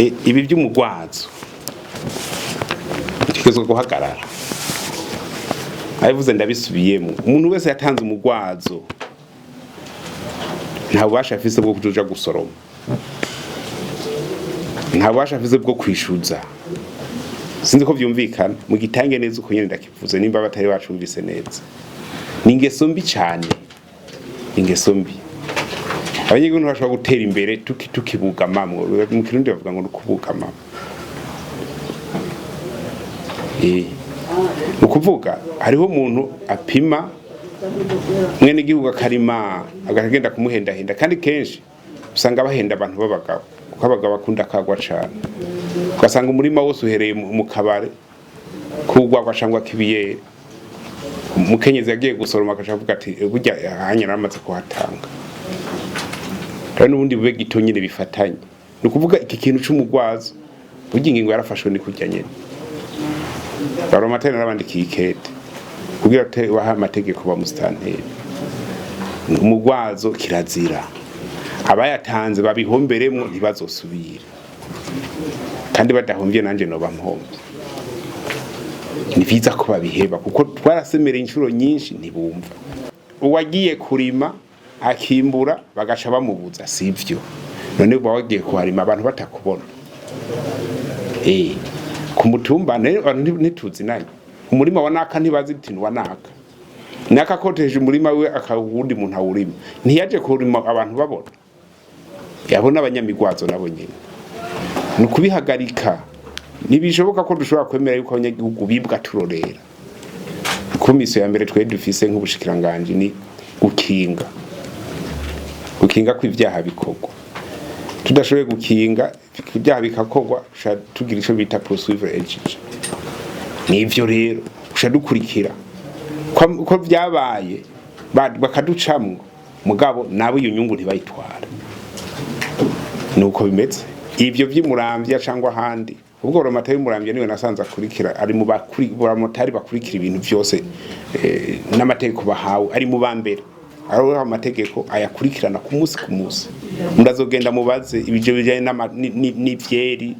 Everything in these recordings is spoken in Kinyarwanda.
ibi by'umurwazo bigezwe guhagarara. Abivuze ndabisubiyemo, umuntu wese yatanze umurwazo nta bubasha afise bwo kuzoja gusoroma, nta bubasha afise bwo kwishuza. Sinzi ko vyumvikana mu gitange neza uko nyene ndakivuze nimba batari bacumvise neza. Ni ingeso mbi cyane, ingeso mbi. Abanyegihugu bashobora gutera imbere tukibugamamwo, mu Kirundi bavuga ngo nukubugamamwo. Ukuvuga hariho umuntu apima mwene gihugu akarima agagenda kumuhendahenda, kandi kenshi usanga bahenda abantu b'abagabo kuko abagabo bakunda kagwa cyane. Ugasanga umurima wose uhereye mu kabare kugwagwa cyangwa kibiyere, umukenyezi yagiye gusoroma akavuga ati burya hanyara amaze kuhatanga. Kandi n'ubundi bube gito nyine bifatanye. Nukuvuga iki kintu c'umurwazo burya ingingo yarafashwe ni kujya nyene. Baromatene n'abandikiye ikete kugira baha amategeko ba mustanteri. Umurwazo kirazira, abayatanze babihomberemwo ntibazosubire, kandi badahomvye nanje no bamuhomvye. Ni vyiza ko babiheba kuko twarasemereye inshuro nyinshi ntibumva. Uwagiye kurima akimbura bagaca bamubuza, sivyo. None uba wagiye kuharima abantu batakubona. Ku mutumba ntituzi nayo umurima wa naka ntibazi iti wa naka naka koteje umurima we akawundi muntu awurima ntiyaje kurima abantu babona, yabona abanyamirwazo nabo nyine. Nukubihagarika, nibishoboka ko dushobora kwemera yuko abanyagihugu bibwa turorera. Komisiyo ya mbere twe dufise nk'Umushikiranganji ni gukinga kw'ivyaha bikorwa. Tudashoboye gukinga ibyaha bikakogwa tugira ico bita poursuivre et juger. Nivyo rero ushadukurikira ko byabaye bakaducamwo mugabo nabo iyo nyungu ntibayitwara. Nuko bimeze ivyo vy'Imuramvya cyangwa handi. Ubwo Romatari y'Imuramvya niwe nasanze akurikira, ari mu Baramotari bakurikira ibintu byose n'amategeko bahawe, ari mu bambere. Aho amategeko ayakurikirana ku munsi. Mundazogenda mubaze ibije bijanye n'ivyeri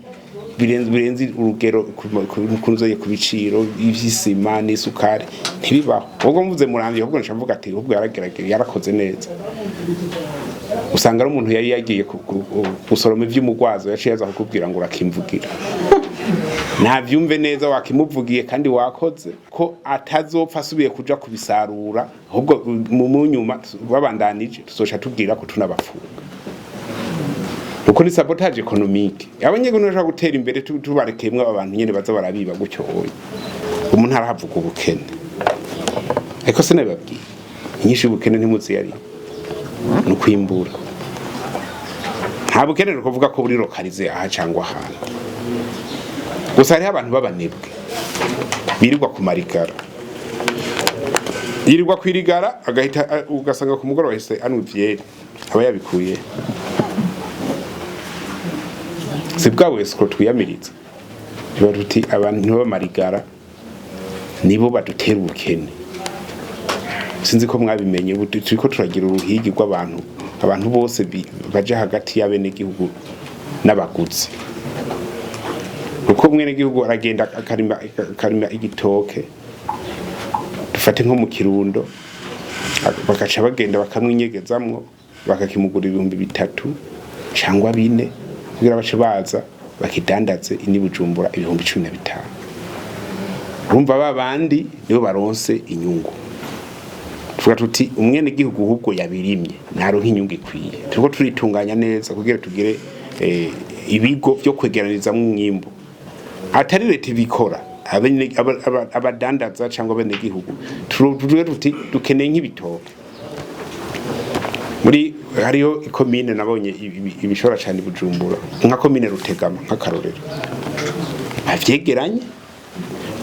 birenze urugero kunzoye ku biciro ivy'isima n'isukari ntibibaho. Ubwo mvuze Muramvya ahubwo nshavuga ati ubwo yaragerageye yarakoze neza. Usanga ari umuntu yari yagiye gusoroma ivy'umurwazo yaciye aza kukubwira ngo urakimvugira. Nta vyumve neza wakimuvugiye kandi wakoze ko atazopfa asubiye kuja kubisarura, ahubwo mu nyuma babandanije tuzoca tubwira ko tunabafunga. Uko ni sabotage économique. Abanyegihugu bashaka gutera imbere tubarekemwe abantu nyene baza barabiba gutyo hoye. Umuntu arahavuga ubukene. Eko se nababwiye. Inyinshi ubukene ntimuzi yari. Nukwimbura. Nta bukene no kuvuga ko buri lokalize aha cyangwa hano. Gusa hari abantu babanebwe birirwa ku marigara, yirirwa kwirigara agahita ugasanga ku mugoroba hese anuvyeri aba yabikuye. Sibwa wese ko twiyamiriza tuti abantu b'amarigara nibo badutera ubukene. Sinzi ko mwabimenye turiko turagira uruhigi rw'abantu bose baje hagati y'abene gihugu n'abaguzi. Uko mwene gihugu aragenda akarima igitoke, dufate nko mu Kirundo bagaca bagenda bakamwinyegezamwo bakakimugura 3,000 cyangwa 4 kugira bace baza bakidandaze ini Bujumbura 15,000. Urumva babandi nibo baronse inyungu. Tuvuga tuti umwene gihugu ahubwo yabirimye ntaronka inyungu ikwiye. Turiko turitunganya neza kugira tugire ibigo byo kwegeraniriza mu mwimbo. Atari leta bikora abadandaza cyangwa bene gihugu tuvuga tuti dukeneye nk'ibitoke. Muri hariyo ikomine nabonye ibishora cyane Bujumbura nka komine Rutegama nk'akarorero. Avyegeranye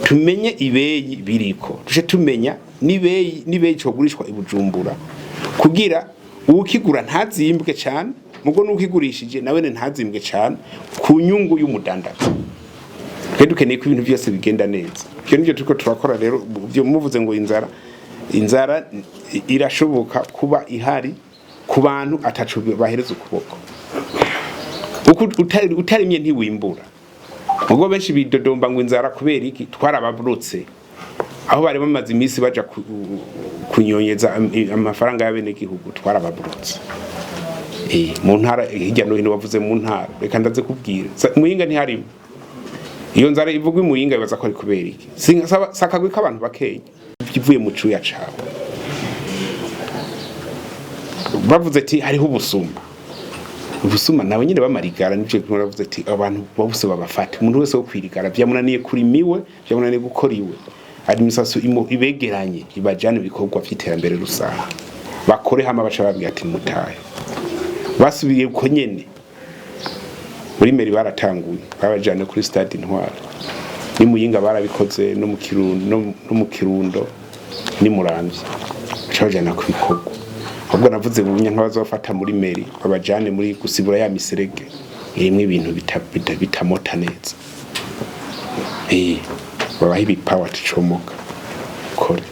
tumenye ibeyi biriko, tuje tumenya nibeyi cyo gurishwa i Bujumbura kugira ukigura ntazimbwe cyane, mugo n'ukigurishije nawe ntazimbwe cyane ku nyungu y'umudandaza. Kandi dukeneye ko ibintu byose bigenda neza. Byo nivyo turiko turakora rero, byo muvuze ngo inzara irashoboka kuba ihari ku bantu atacu bahereza ukuboko. utarimye ntiwimbura ubwo benshi bidodomba ngo inzara kubera iki twarababurutse aho bari bamaze iminsi baja kunyonyeza amafaranga y'abene gihugu twarababurutse mu ntara hirya no hino bavuze mu ntara reka ndaze kubwira muyinga ntiharimo iyo nzara ivugwa muyinga bibaza ko ari kubera iki sakagwe k'abantu bakenya kivuye mu cuya cawe bavuze ati hariho ubusuma nawe nyine bamarigara n'ibyo bavuze ati abantu bose babafata umuntu wese wo kwirigara byamunaniye kuri miwe byamunaniye gukora iwe administration ibegeranye ibajana ibikorwa by'iterambere rusange bakore hama baca babwira ati mutaye basubiye uko nyene muri meri baratanguye babajana kuri stade Intwara ni muyinga barabikoze no mu Kirundo ni Muramvya bajana ku bikorwa ubwo navuze bunya ntibazofata muri meri babajane muri gusibura ya miserege irimwe ibintu bitamota neza babaha ibipawa tucomoka kore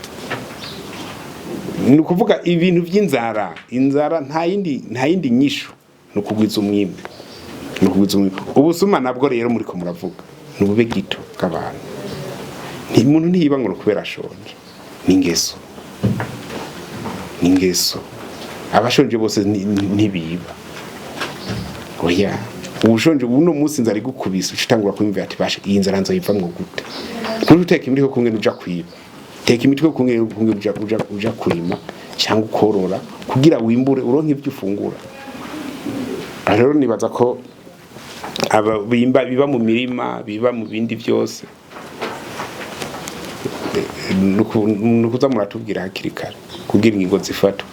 ni ukuvuga ibintu by'inzara nta yindi nyishu ni ukugwiza umwimbi ubusuma nabwo rero muri ko muravuga ni ubube gito bw'abantu umuntu ntiyiba ngo kubera ashonje ni ingeso abashonje bose ntibiba oya ubushonje uno munsi nzari gukubisa ucitangura kwimva ati bashe iyi nzara nzoyivamwo gute ntuteke imitwe kumwe nuja kwiba teka imitwe kumwe uja kurima cyangwa ukorora kugira wimbure uronke ibyo ufungura rero nibaza ko biba mu mirima biba mu bindi byose nukuza muratubwira hakiri kare kugira ingingo zifatwa